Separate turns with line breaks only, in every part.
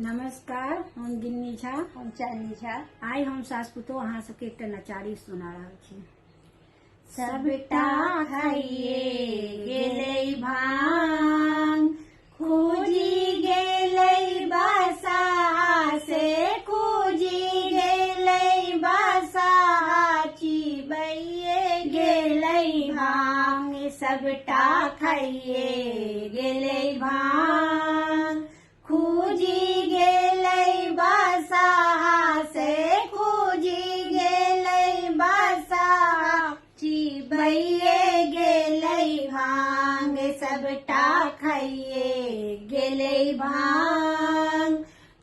नमस्कार, हम गिन्नी झा।
हम चांदनी झा।
आई हम सासपुतो अहाँ सबके एकटा नचारी सुना रहल छी।
सबटा खाइए गेलै भांग, खूजी गेलै बसा से खूजी गेलै बसा, चिबैए गेलै भांग। सबटा खाइए गेलै भांग, खूजी गेलै बसा से खूजी गेलै बसा, चिबैए गेलै भांग। सबटा खाइए गेलै भांग।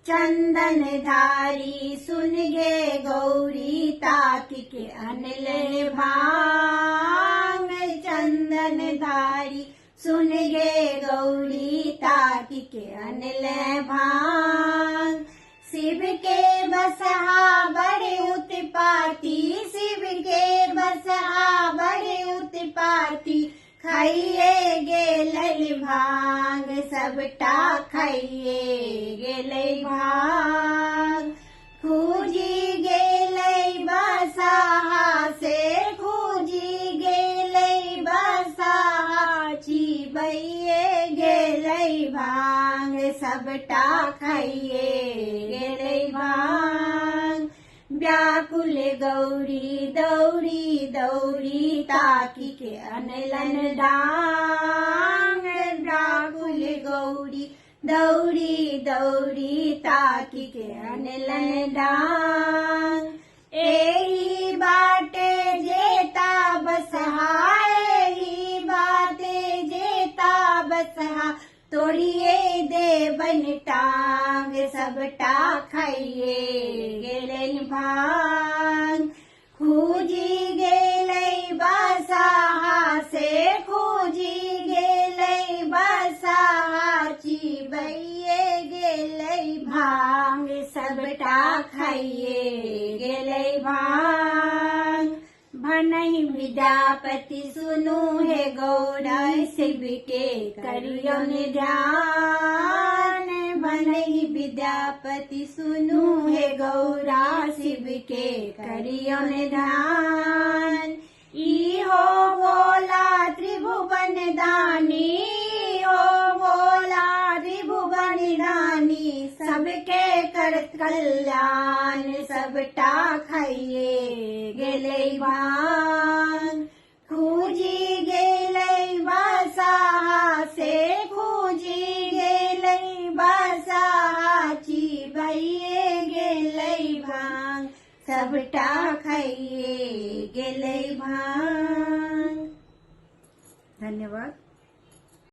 चंदन धारी सुन गे गौरी, ताकि के अनले भांग। चंदन धारी सुन गे गौरी, ताकि के अनले भांग। शिव के बसहा बड़े उत्पाती, शिव के बसहा बड़े उत्पाती, खाइए गेलै भांग। सबटा खाइए गेलै भांग, खूजी गेलै बसा से खूजी गेलै बसा, चिबैए गेलै भांग। सबटा खाइए गेलै भांग। व्याकुल गौरी दौड़ी दौड़ी, ताकि के अनलन डांग। व्याकुल गौरी दौड़ी दौड़ी, ताकि के अनलन डांग। एही बाटे जेता बसहा, एही बाटे जेता बसहा, तोड़िए देबन टांग। सबटा खाइए गेलै भांग, खूजी गेलै बसा से खूजी गेलै बसा, चिबैए गेलै भांग। सबटा खाइए गेलै भांग। भनहि विद्यापति सुनू हे गौरा, शिव के करियौन ध्यान। भनहि विद्यापति सुनू हे गौरा, शिव के करियौन ध्यान। इहो भोला त्रिभुवन दानी, इहो भोला त्रिभुवन दानी, सबके करत कल्याण। सबटा खाइए गेलै भांग, खूजी गेलै बसा से खूजी गेलै बसा, चिबैए गेलै भांग। सबटा खाइए गेलै भांग।